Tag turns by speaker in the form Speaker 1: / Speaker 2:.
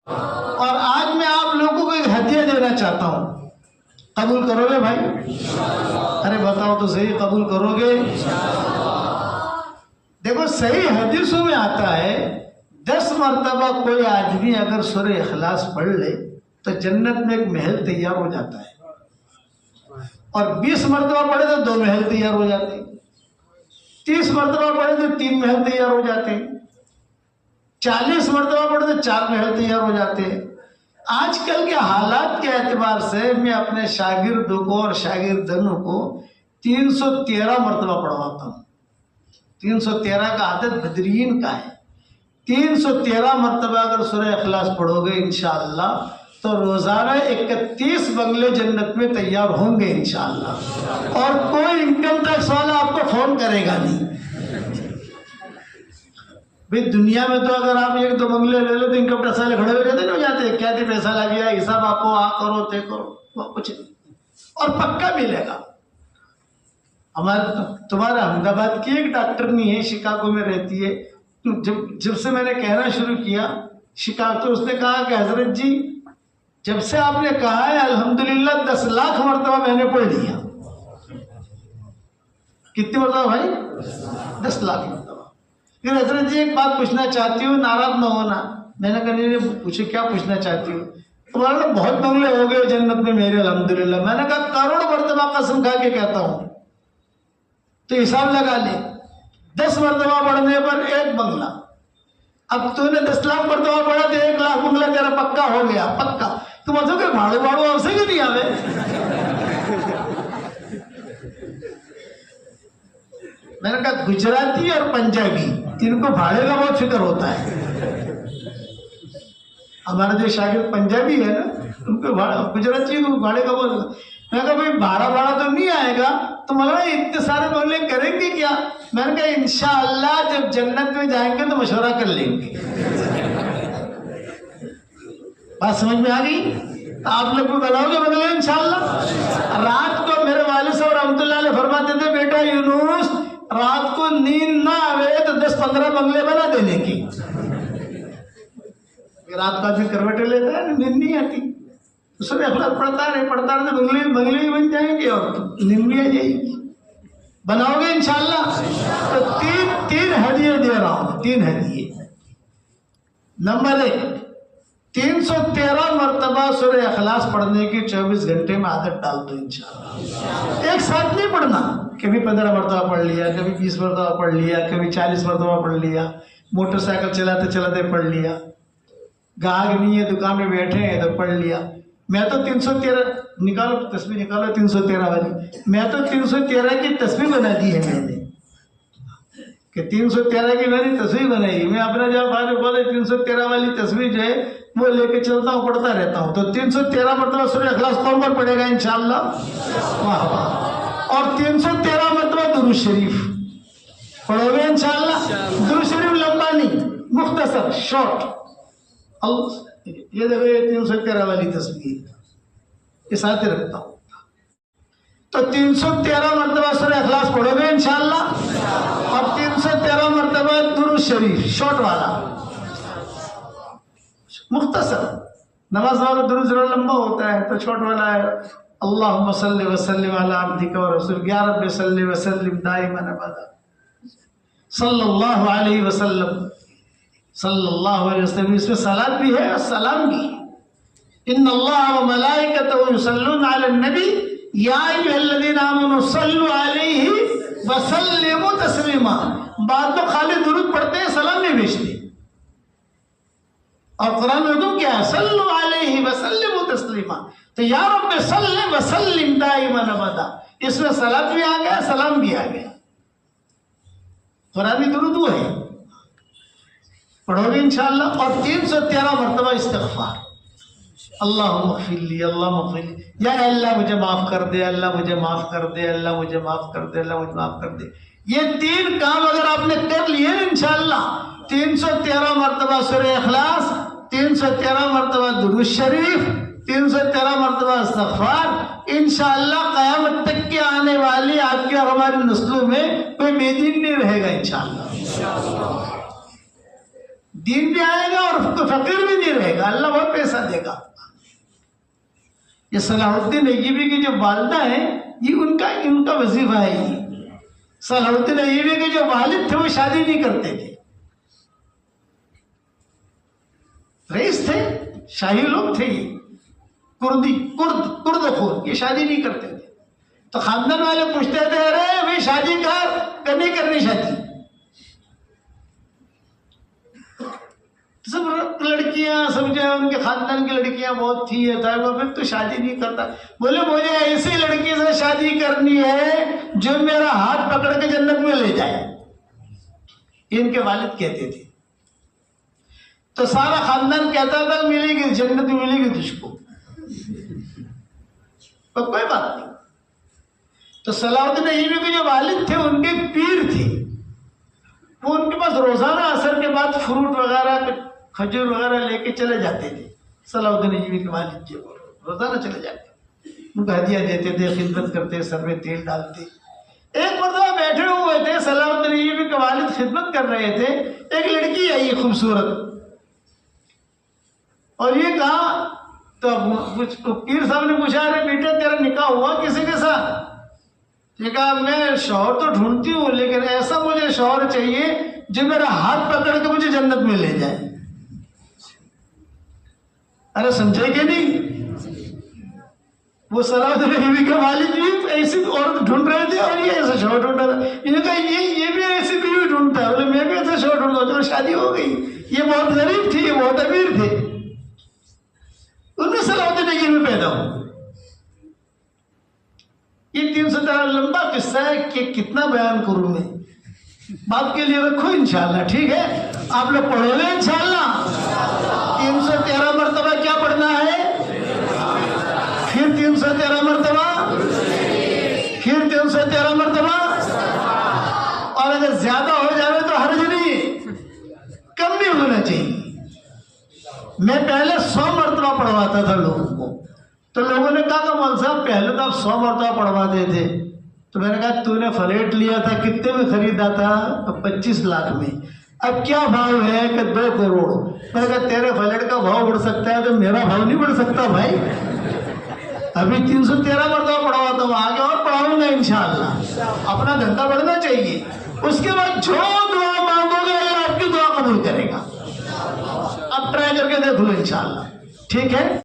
Speaker 1: اور آج میں آپ لوگوں کو ایک ہدیہ دینا چاہتا ہوں، قبول کرو گے بھائی؟ ارے بتاؤ تو صحیح، قبول کرو گے؟ دیکھو صحیح حدیثوں میں آتا ہے 10 مرتبہ کوئی آدمی اگر سورہ اخلاص پڑھ لے تو جنت میں ایک محل تیار ہو جاتا ہے، اور 20 مرتبہ پڑھے تو 2 محل تیار ہو جاتے ہیں، 30 مرتبہ پڑھے تو 3 محل تیار ہو جاتے ہیں، 40 مرتبہ پڑھے تو 4 محل تیار ہو جاتے ہیں۔ آج کل کے حالات کے اعتبار سے میں اپنے شاگردوں کو اور شاگردنوں کو 313 مرتبہ پڑھواتا ہوں۔ 313 کا عدد بدرین کا ہے۔ 313 مرتبہ اگر سورہ اخلاص پڑھو گے انشاءاللہ تو روزانہ 31 بنگلے جنت میں تیار ہوں گے انشاءاللہ، اور کوئی انکم ٹیکس والا آپ کو فون کرے گا نہیں۔ بھئی دنیا میں تو اگر آپ 1-2 بنگلے لے لو تو انکم ٹیکس والے کھڑے ہوئے رہتے نہیں ہو جاتے، کیا تھی پیسہ لگ گیا، حساب آپ کو آ کرو تے کرو، وہ کچھ نہیں، اور پکا ملے گا۔ تمہارے احمد آباد کی ایک ڈاکٹرنی ہے، شکاگو میں رہتی ہے، جب سے میں نے کہنا شروع کیا شکاگو، تو اس نے کہا کہ حضرت جی جب سے آپ نے کہا ہے الحمدللہ 10 لاکھ مرتبہ میں نے پڑھ لیا۔ کتنی مرتبہ بھائی؟ 10 لاکھ مرتبہ۔ پھر حضرت جی ایک بات پوچھنا چاہتی ہوں، ناراض نہ ہونا۔ میں نے کہا نہیں پوچھے، کیا پوچھنا چاہتی ہوں؟ تمہارے بہت بنگلے ہو گئے جنت میں میرے الحمدللہ۔ میں نے کہا کروڑ مرتبہ قسم کھا کے کہتا ہوں، تو حساب لگا لے، 10 مرتبہ پڑھنے پر 1 بنگلہ۔ اب تو نے 10 لاکھ مرتبہ پڑھا تو 1 لاکھ بنگلہ تیرا پکا ہو گیا، پکا۔ تم مطلب کہ بھاڑو آپ سے کیوں نہیں آوے؟ میں نے کہا گجراتی اور پنجابی ان کو بھاڑے کا بہت فکر ہوتا ہے۔ ہمارا جو شاگرد پنجابی ہے نا، ان کو گجراتی کو بھاڑے کا بہت، میں نے کہا بھائی بھاڑا تو نہیں آئے گا، تو مولانا اتنے سارے بنگلے کریں گے کیا؟ میں نے کہا انشاءاللہ جب جنت میں جائیں گے تو مشورہ کر لیں گے۔ بات سمجھ میں آ گئی؟ آپ لوگ کو بناؤ گے بنگلے انشاءاللہ؟ رات کو میرے والد صاحب رحمۃ اللہ علیہ فرماتے تھے بیٹا یونس رات کو نیند نہ آئے تو 10-15 بنگلے بنا دینے کی۔ رات کا بھی کروٹیں لیتا ہے، نیند نہیں آتی، اس میں اخلاق پڑھتا رہے تو بنگلے ہی بن جائیں گے اور نیند بھی آ جائے گی۔ بناؤ گے انشاءاللہ؟ تو تین ہدیے دے رہا ہوں، 3 ہدیے۔ نمبر 1، 313 مرتبہ سورہ اخلاص پڑھنے کی 24 گھنٹے میں عادت ڈال دو انشاءاللہ۔ ایک ساتھ نہیں پڑھنا، کبھی 15 مرتبہ پڑھ لیا، کبھی 20 مرتبہ پڑھ لیا، کبھی 40 مرتبہ پڑھ لیا، موٹر سائیکل چلاتے چلاتے پڑھ لیا، گاہک نہیں ہے دکان میں بیٹھے ہیں تو پڑھ لیا۔ میں تو 313 نکالو، تسبیح نکالو 313 والی، میں تو 313 کی تسبیح بنا دی ہے میں نے، کہ 313 کی میں نے تسبیح بنائی۔ میں اپنا جب بھائی بولے 313 والی تسبیح جو ہے وہ لے کے چلتا ہوں، پڑھتا رہتا ہوں۔ تو 313 مرتبہ سورہ اخلاص کون کون پڑھے گا انشاءاللہ؟ واہ واہ۔ اور 313 مرتبہ درود شریف پڑھو گے انشاءاللہ؟ درود شریف لمبا نہیں، مختصر، شارٹ۔ یہ دیکھو یہ 313 والی تسبیح یہ ساتھ رکھتا ہوں۔ تو 313 مرتبہ سورہ اخلاص پڑھو گے انشاءاللہ، اور 313 مرتبہ درود شریف شارٹ والا، مختصر۔ نماز والا درود ذرا لمبا ہوتا ہے تو چھوٹ والا ہے اللہم صلی وسلم علی عبدک و رسولک یا رب صلی وسلم دائما ابدا صلی اللہ علیہ وسلم، صلی اللہ علیہ وسلم۔ اس میں صلاۃ بھی ہے اور سلام بھی ہے۔ ان اللہ و ملائکتہ یصلون علی النبی یا ایھا الذین آمنوا صلوا علیہ وسلموا تسلیما۔ بعد تو خالی درود پڑھتے ہیں، سلام نہیں بھیجتے، اور قرآن میں حکم کیا ہے؟ صلو علیہ وسلموا تسلیما۔ تو یا رب صلی وسلم دائما ابدا، اس میں صلاۃ بھی آ گیا، سلام بھی آ گیا۔ قرآنی درود وہ ہے، پڑھو گے انشاءاللہ۔ اور 313 مرتبہ استغفار، اللہم اغفر لی، اللہم اغفر لی، یا اللہ مجھے معاف کر دے، اللہ مجھے معاف کر دے، اللہ مجھے معاف کر دے، اللہ مجھے معاف کر دے۔ یہ 3 کام اگر آپ نے کر لیے انشاءاللہ، 313 مرتبہ سورہ اخلاص، 313 مرتبہ درود شریف، 313 مرتبہ استغفار، انشاءاللہ قیامت تک کے آنے والی آپ کی اور ہماری نسلوں میں کوئی بے دین نہیں رہے گا انشاءاللہ۔ دین بھی آئے گا اور فقیر بھی نہیں رہے گا, اللہ بہت پیسہ دے گا. یہ صلاح الدین ایوبی کی جو والدہ ہیں, یہ ان کا وظیفہ ہے. یہ صلاح الدین ایوبی کے جو والد تھے وہ شادی نہیں کرتے تھے, رئیس تھے, شاہی لوگ تھے, کرد خور, یہ شادی نہیں کرتے تھے. تو خاندان والے پوچھتے تھے ارے بھائی شادی نہیں کرنی شادی. سب لڑکیاں سب جو ہے ان کے خاندان کی لڑکیاں بہت تھی, پھر تو شادی نہیں کرتا. بولے مجھے ایسی لڑکی سے شادی کرنی ہے جو میرا ہاتھ پکڑ کے جنت میں لے جائے. ان کے والد کہتے تھے. تو سارا خاندان کہتا تھا ملے گی جنت ملے گی تجھ کو, کوئی بات نہیں. تو صلاح الدین ایوبی کے جو والد تھے ان کے پیر تھے, وہ ان کے پاس روزانہ عصر کے بعد فروٹ وغیرہ کھجور وغیرہ لے کے چلے جاتے تھے. صلاح الدین ایوبی کے والد جو روزانہ چلے جاتے, ان کو ہدیہ دیتے تھے, خدمت کرتے, سر میں تیل ڈالتے. ایک مرتبہ بیٹھے ہوئے تھے, صلاح الدین ایوبی کے والد خدمت کر رہے تھے, ایک لڑکی آئی خوبصورت, اور یہ کہا تو پیر صاحب نے پوچھا ارے بیٹا تیرا نکاح ہوا کسی کے ساتھ؟ یہ کہا میں شوہر تو ڈھونڈتی ہوں لیکن ایسا مجھے شوہر چاہیے جو میرا ہاتھ پکڑ کے مجھے جنت میں لے جائے. ارے سمجھے کہ نہیں, وہ صلاح الدین ایوبی کے والد بھی ایسی عورت ڈھونڈ رہے تھے اور یہ ایسا شوہر ڈھونڈ رہا تھا. انہوں نے کہا یہ بھی ایسی بیوی ڈھونڈتا ہے, بولے میں بھی ایسا شوہر ڈھونڈتا ہوں. چلو شادی ہو گئی. یہ بہت غریب تھی, یہ بہت امیر تھے, ان میں صلاح الدین ایوبی پیدا ہو. یہ 313 لمبا قصہ ہے کہ کتنا بیان کروں میں, بات کے لیے رکھو انشاءاللہ, ٹھیک ہے. آپ لوگ پڑھو گے انشاءاللہ. 313 مرتبہ کیا پڑھنا ہے, پھر 313 مرتبہ, پھر 313 مرتبہ, اور اگر زیادہ ہو جائے تو حرج نہیں, کم نہیں ہونا چاہیے. میں پہلے 100 مرتبہ پڑھواتا تھا لوگوں کو, تو لوگوں نے کہا کہ مول صاحب پہلے تو آپ 100 مرتبہ پڑھواتے تھے. تو میں نے کہا تو نے فلیٹ لیا تھا کتنے میں خریدا تھا؟ 25 لاکھ میں. اب کیا بھاؤ ہے کہ 2 کروڑ. میں نے کہا تیرے فلیٹ کا بھاؤ بڑھ سکتا ہے تو میرا بھاؤ نہیں بڑھ سکتا بھائی. ابھی 313 مرتبہ پڑھواتا ہوں, آگے اور پڑھاؤں گا انشاءاللہ. اپنا دھندا بڑھنا چاہیے. اس کے بعد جو دعا مانگو گے اللہ آپ کی دعا قبول کرے گا. اب ٹرائی کر کے دیکھ لو انشاءاللہ, ٹھیک ہے.